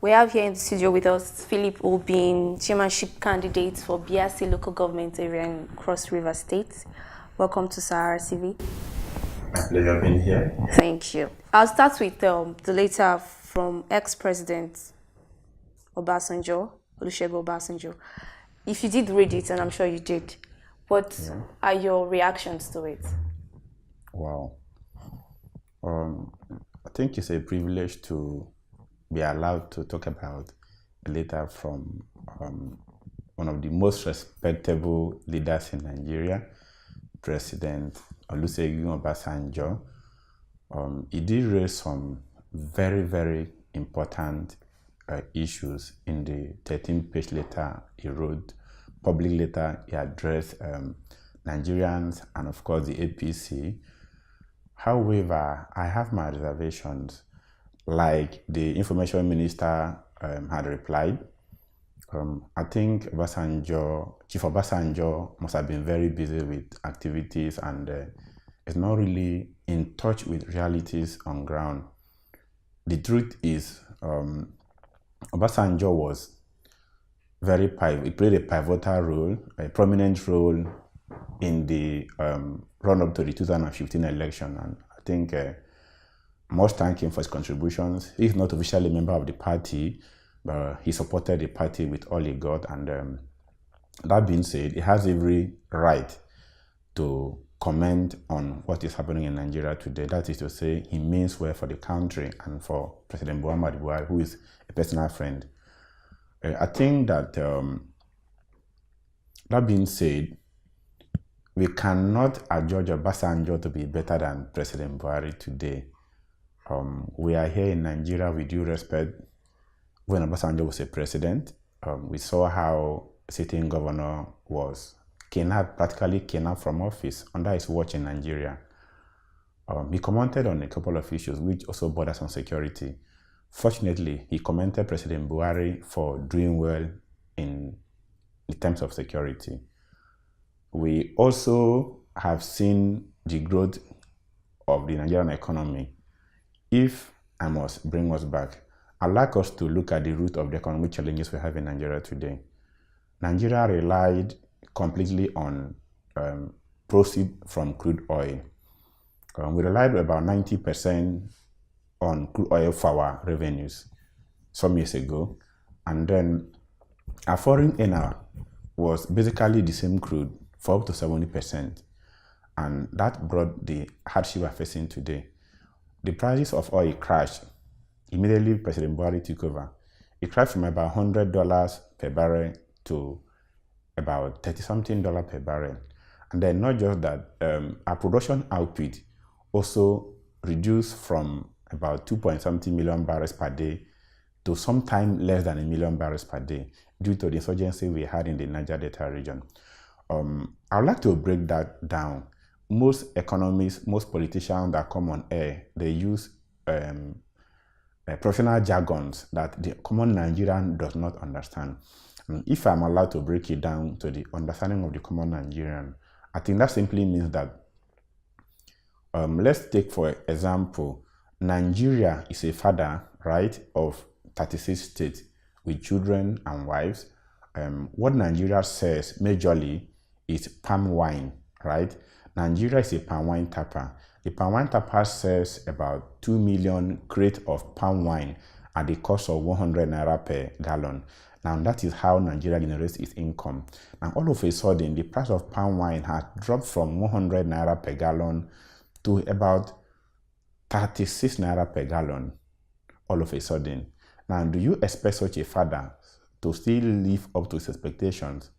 We have here in the studio with us Philip Obin, chairmanship candidate for BRC local government area in Cross River State. Welcome to SaharaTV. My pleasure being here. Thank you. I'll start with the letter from ex-President Obasanjo, Olusegun Obasanjo. If you did read it, and I'm sure you did, what are your reactions to it? Wow. I think it's a privilege to be allowed to talk about a letter from one of the most respectable leaders in Nigeria, President Olusegun Obasanjo. He did raise some very, very important issues in the 13-page letter he wrote, public letter he addressed Nigerians and of course the APC. However, I have my reservations. Like the information minister had replied, I think Chief Obasanjo must have been very busy with activities and is not really in touch with realities on ground. The truth is, Obasanjo was he played a pivotal role, a prominent role in the run-up to the 2015 election, and I think must thank him for his contributions. He's not officially a member of the party, but he supported the party with all he got. And that being said, he has every right to comment on what is happening in Nigeria today. That is to say, he means well for the country and for President Buhari, who is a personal friend. I think that that being said, we cannot adjudge Obasanjo to be better than President Buhari today. We are here in Nigeria with due respect. When Obasanjo was a president, we saw how a sitting governor was practically kidnapped from office under his watch in Nigeria. He commented on a couple of issues which also borders on security. Fortunately, he commended President Buhari for doing well in terms of security. We also have seen the growth of the Nigerian economy. If I must bring us back, I'd like us to look at the root of the economic challenges we have in Nigeria today. Nigeria relied completely on proceeds from crude oil. We relied about 90% on crude oil for our revenues some years ago. And then our foreign earner was basically the same crude for up to 70%. And that brought the hardship we're facing today. The prices of oil crashed. Immediately, President Buhari took over. It crashed from about $100 per barrel to about $30-something per barrel. And then not just that, our production output also reduced from about 2-point-something million barrels per day to sometime less than 1 million barrels per day due to the insurgency we had in the Niger Delta region. I would like to break that down. Most economists, most politicians that come on air, they use professional jargons that the common Nigerian does not understand. And if I'm allowed to break it down to the understanding of the common Nigerian, I think that simply means that, let's take for example, Nigeria is a father, right, of 36 states with children and wives. What Nigeria says majorly is palm wine, right? Nigeria is a palm wine tapper. The palm wine tapper sells about 2 million crates of palm wine at the cost of 100 naira per gallon. Now that is how Nigeria generates its income. Now all of a sudden, the price of palm wine has dropped from 100 naira per gallon to about 36 naira per gallon all of a sudden. Now, do you expect such a father to still live up to his expectations?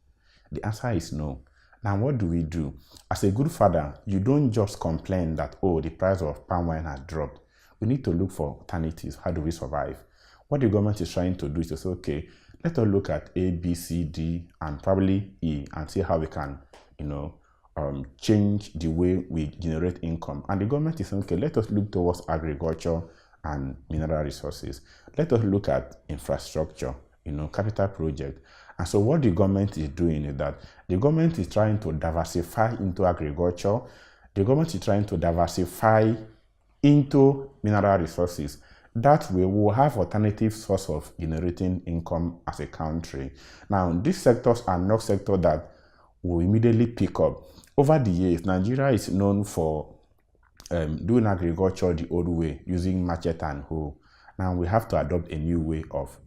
The answer is no. Now, what do? As a good father, you don't just complain that, oh, the price of palm wine has dropped. We need to look for alternatives. How do we survive? What the government is trying to do is to say, okay, let us look at A, B, C, D, and probably E, and see how we can, change the way we generate income. And the government is saying, okay, let us look towards agriculture and mineral resources. Let us look at infrastructure, capital project. And so what the government is doing is that the government is trying to diversify into agriculture. The government is trying to diversify into mineral resources. That way, we'll have alternative source of generating income as a country. Now, these sectors are not sectors that will immediately pick up. Over the years, Nigeria is known for doing agriculture the old way, using machete and hoe. Now we have to adopt a new way of,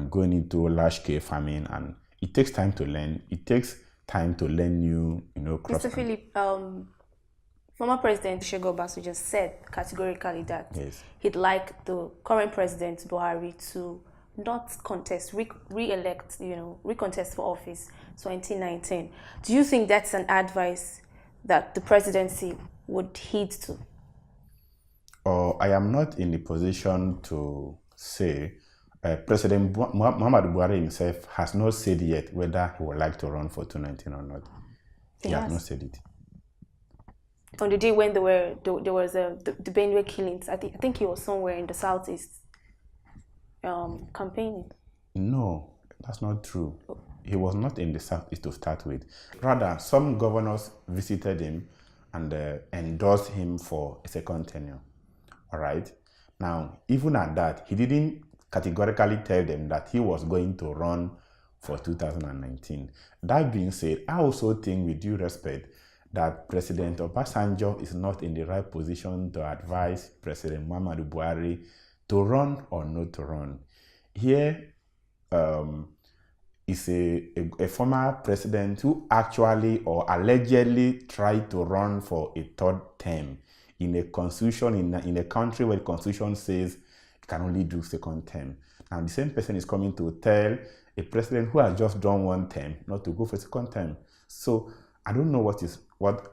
going into large-scale farming, and it takes time to learn. It takes time to learn new, crops. Mr. Philip, former President Olusegun Obasanjo said categorically that Yes. he'd like the current President Buhari to not contest, recontest for office 2019. Do you think that's an advice that the presidency would heed to? I am not in the position to say. President Muhammadu Buhari himself has not said yet whether he would like to run for 2019 or not. He has not said it. On the day when there was the Benue killings, I think he was somewhere in the southeast campaigning. No, that's not true. He was not in the southeast to start with. Rather, some governors visited him and endorsed him for a second tenure. All right. Now, even at that, he didn't categorically tell them that he was going to run for 2019. That being said, I also think, with due respect, that President Obasanjo is not in the right position to advise President Muhammadu Buhari to run or not to run. Here is a former president who actually or allegedly tried to run for a third term in a constitution, in a country where the constitution says you can only do second term. Now the same person is coming to tell a president who has just done one term not to go for second term. So I don't know what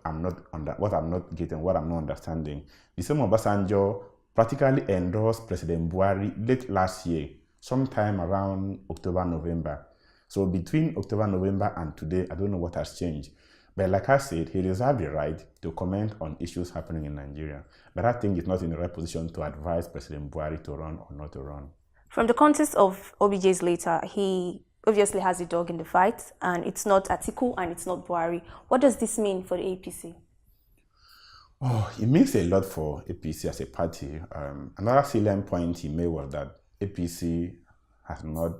I'm not getting, what I'm not understanding. The same Obasanjo practically endorsed President Buhari late last year, sometime around October, November. So between October, November and today, I don't know what has changed. But like I said, he reserved the right to comment on issues happening in Nigeria. But I think he's not in the right position to advise President Buhari to run or not to run. From the context of OBJ's letter, he obviously has a dog in the fight, and it's not Atiku and it's not Buhari. What does this mean for the APC? Oh, it means a lot for APC as a party. Another salient point he made was that APC has not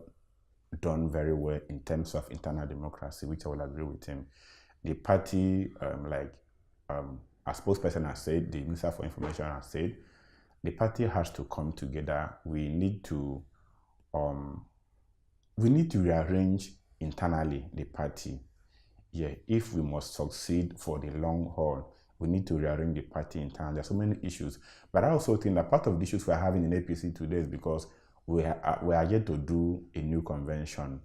done very well in terms of internal democracy, which I will agree with him. The party, a spokesperson has said, the Minister for Information has said, the party has to come together. We need to rearrange internally the party. Yeah, if we must succeed for the long haul, we need to rearrange the party internally. There are so many issues. But I also think that part of the issues we're having in APC today is because we are yet to do a new convention.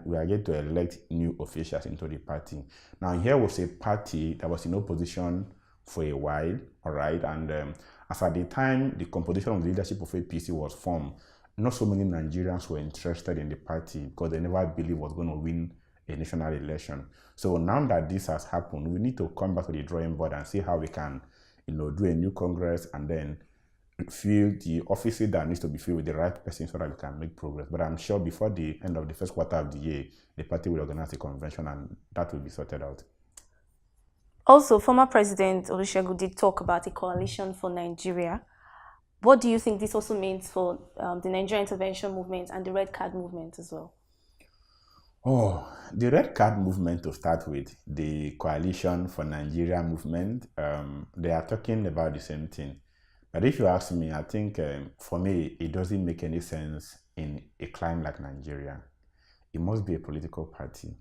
We are yet to elect new officials into the party. Now, here was a party that was in opposition for a while, all right? And as at the time the composition of the leadership of APC was formed, not so many Nigerians were interested in the party because they never believed it was going to win a national election. So now that this has happened, we need to come back to the drawing board and see how we can, do a new Congress and then fill the offices that needs to be filled with the right person so that we can make progress. But I'm sure before the end of the first quarter of the year, the party will organize a convention and that will be sorted out. Also, former President Olusegun did talk about a coalition for Nigeria. What do you think this also means for the Nigerian intervention movement and the Red Card movement as well? Oh, the Red Card movement, to start with, the Coalition for Nigeria movement, they are talking about the same thing. But if you ask me, I think for me, it doesn't make any sense in a climate like Nigeria. It must be a political party.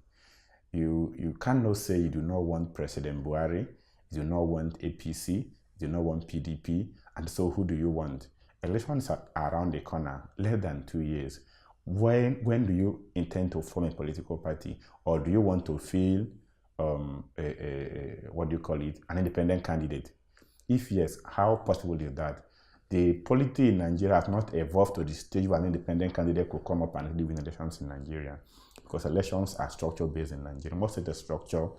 You cannot say you do not want President Buhari, you do not want APC, you do not want PDP, and so who do you want? Elections are around the corner, less than 2 years. When do you intend to form a political party? Or do you want to fill an independent candidate? If yes, how possible is that? The polity in Nigeria has not evolved to the stage where an independent candidate could come up and win elections in Nigeria, because elections are structure-based in Nigeria. You must set up a structure,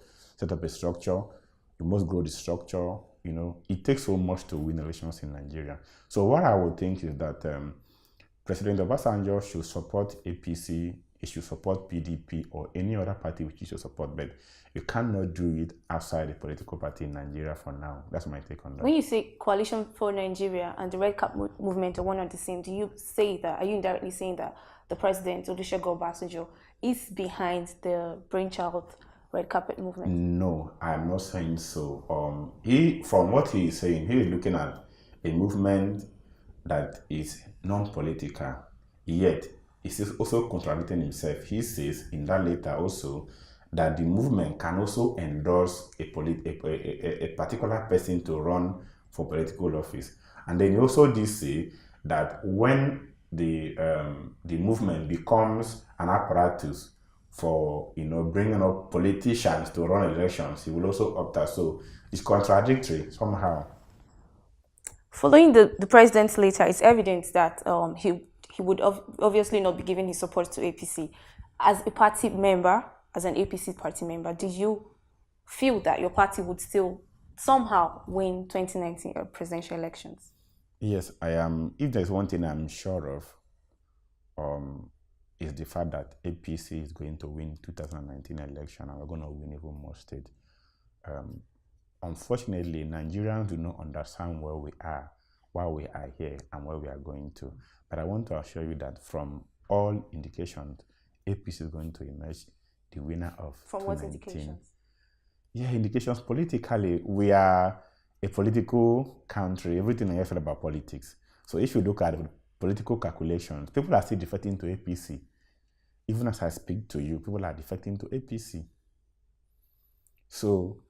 you must grow the structure, It takes so much to win elections in Nigeria. So what I would think is that President Obasanjo should support APC he should support PDP or any other party which he should support, but you cannot do it outside the political party in Nigeria for now. That's my take on that. When you say Coalition for Nigeria and the Red Cap movement are one and the same, do you say that, are you indirectly saying that the President, Olusegun Obasanjo, is behind the brainchild Red Carpet movement? No, I'm not saying so. From what he is saying, he is looking at a movement that is non-political, yet he's also contradicting himself. He says in that letter also that the movement can also endorse a particular person to run for political office. And then he also did say that when the movement becomes an apparatus for bringing up politicians to run elections, he will also opt out. So it's contradictory somehow. Following the president's letter, it's evident that he would obviously not be giving his support to APC. As a party member, as an APC party member, did you feel that your party would still somehow win 2019 presidential elections? Yes, I am. If there's one thing I'm sure of, is the fact that APC is going to win 2019 election and we're going to win even more states. Unfortunately, Nigerians do not understand where we are, why we are here, and where we are going to. But I want to assure you that from all indications, APC is going to emerge the winner of 2019. From what indications? Yeah, indications politically. We are a political country. Everything I feel about politics. So if you look at the political calculations, people are still defecting to APC. Even as I speak to you, people are defecting to APC. So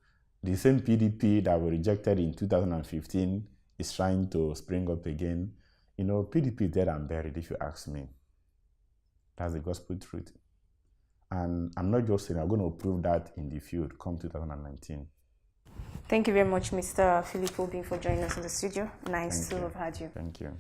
the same PDP that were rejected in 2015 is trying to spring up again. PDP is dead and buried, if you ask me. That's the gospel truth. And I'm not just saying I'm going to prove that in the field come 2019. Thank you very much, Mr. Philip Obin, for joining us in the studio. Nice to have had you. Thank you.